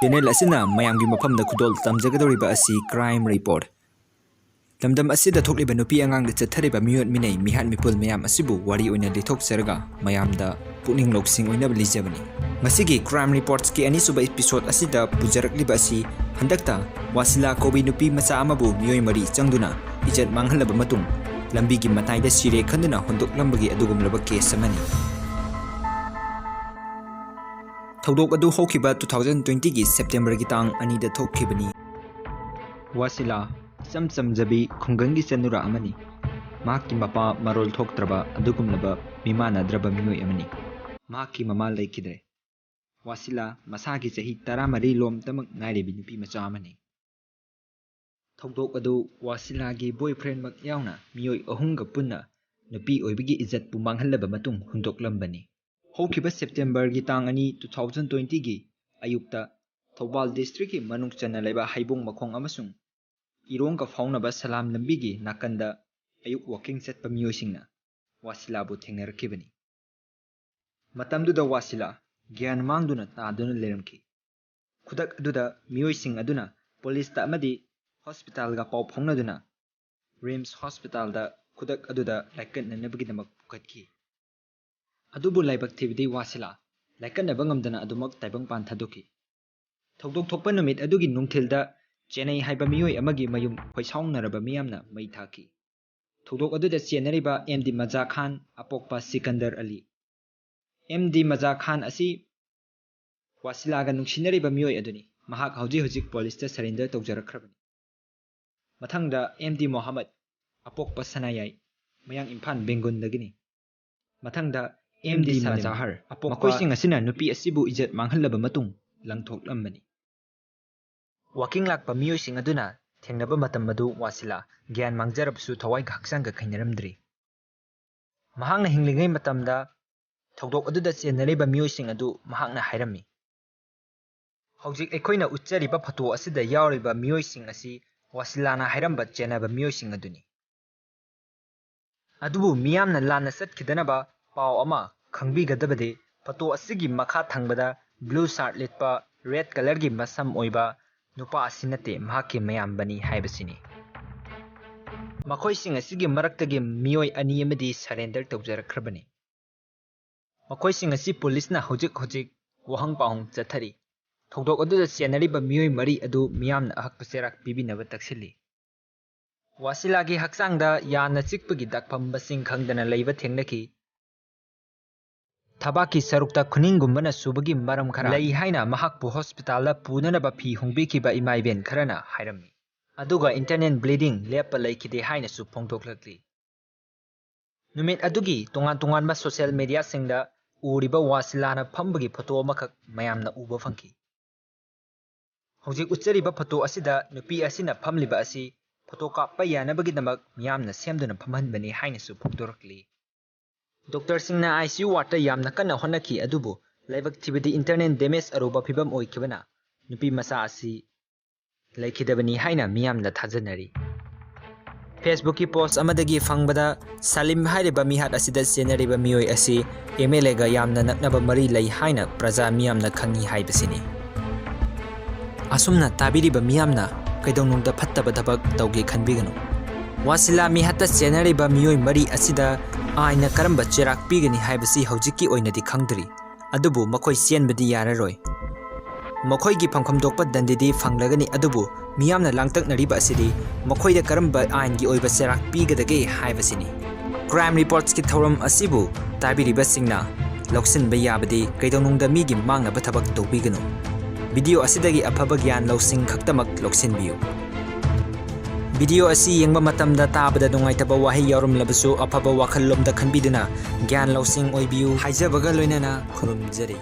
Channel asina mayamgi mafamda khudol tamjagadoriba asi crime report. Lamdam asida thokliba nupi angangda chathariba miyot minei mehat mipul mayam asibu wari oina lithokserga mayamda puning loksing oina lijabani. Ngasigi crime reports ki anisuba episode asida pujarakliba asi handakta Wasila kobi nupi macha amabu meoi mari changduna ijat manghalaba matung lambigi mataida sire khanduna hondoklambagi adugumlaba case amani. Thoudok adu hokhiba 2020 gi September gi tang ani da thokhibani. Wasila samsam jabi khungangi chanura amani. Mahakki mapa marol thoktraba adugumlaba mimana draba meoi amani. Mahakki mama laikidre. Wasila masagi chahi 13 lom tamak ngairebi nupi macha amani. Thoudok adu Wasila gi boyfriend mak yauna meoi ahunga punna nupi oibigi izzat pu manghalaba matung hundoklambani. Hokhiba September gi tang ani 2020 gi ayukta Thoubal district ki manung chana leba haibong makhong amasung irong ka faunaba salam lambi gi nakanda ayuk walking set pa miyosingna Wasila bu thengnarakibani. Matamduda Wasila gyan mangduna taduna leramki. Khudak aduda miyosing aduna police ta amadi hospital ga paw phongnaduna Rims hospital da khudak aduda laikan nanabgidamak pukatki. Adubu laibak thibidi Wasila laikannaba ngamdana adumak taibang pan thadoki. Thoudok thokpa numit adugi nungthilda Chennai haiba meoi amagi mayum khoisaungnaraba miyamna mai thaki. Thoudok aduda chennariba MD Maja Khan apokpa Sikandar Ali. MD Maja Khan asi Wasila ga nungsinariba meoi aduni mahak hojik police ta surrender tawjarakhrabani. Mathangda MD Mohammed apokpa Sanayai mayang Imphal Bengun dagini. Mathangda MD Mazahar makoising asina nupi asibu ijat manghalaba matung langthoklambani. Walking lakpa miyosing aduna thengnaba matam madu Wasila gyan mangjarabsu thawai haksang ga khainaramdri. Mahangna hinglingai matamda Thoudok aduda chennariba miyosing adu mahangna hairami. Hojik ekhoina uchariba photo asida yauriba miyosing asi Wasilana hairamba chennaba miyosing aduni. Adubu miyamna lana satkidanaba Pau ama khangbigadabade photo asigi makha thangbada blue shirt litpa red color gi masam oiba nupa asinate mahaki mayam bani haibasini. Makhoi sing asigi maraktagi meoi ani amadi surrender tawjarakhrabani. Makhoi sing asi police na hojik wahang paung chathari. Thoudok aduda chennariba meoi mari adu miyamna ahakpaserak pibinaba taksili. Wasila gi haksangda yana chikpagi dakpham basing khangdana leiba thengnaki. Thabaki sarukta khuningumbana subagi maram khara lei haina mahakpu hospital la punanaba phi hongbikiba imaiben kharana hairami. Aduga internal bleeding lepa laikide haina su phongthoklakli. Numit adugi tongan ma social media singda uriba Wasilana phambagi photo amakak mayamna uba fangki. Hojik uchariba photo asida nupi asina phamliba asi photo kappa yanabagidamak miyamna semduna phamhanbani haina su phongdorakli. Doctor Singna ICU wata yamna kana honaki adubu laibak thibidi internet damage aruba phibam oikibana nupi masa asi laikidabani haina miyamna thajanari. Facebook ki post amadagi fangbada Salim hairiba mihat asida chennariba meoi asi MLA ga yamna naknaba mari lai haina praja miyamna khangi haibasini. Asumna tabiriba miyamna kaidonungda phattaba thabak tawge khanbiganu. Wasila mihata chennariba meoi mari asida aina karamba cherak pigani haibasi hojiki oinadi khangdri adubu makhoi chenbadi yararoi makhoi gi phangkham dokpa dandidi phanglagani adubu miyamna langtaknariba asidi makhoi da karamba ain gi oiba cherak pigadage haibasini. Crime reports ki thoram asibu tabiriba singna loksin bayabadi kaidonungda migi mangnaba thabak tawbiganu. Video asidagi afaba gyan losing khaktamak loksin biu. Video asi yengba matamda tabada nungaitaba wahi yaurumlabasu afaba wakhallomda khanbiduna gyan losing oibiu haijabaga loinana khurumjari.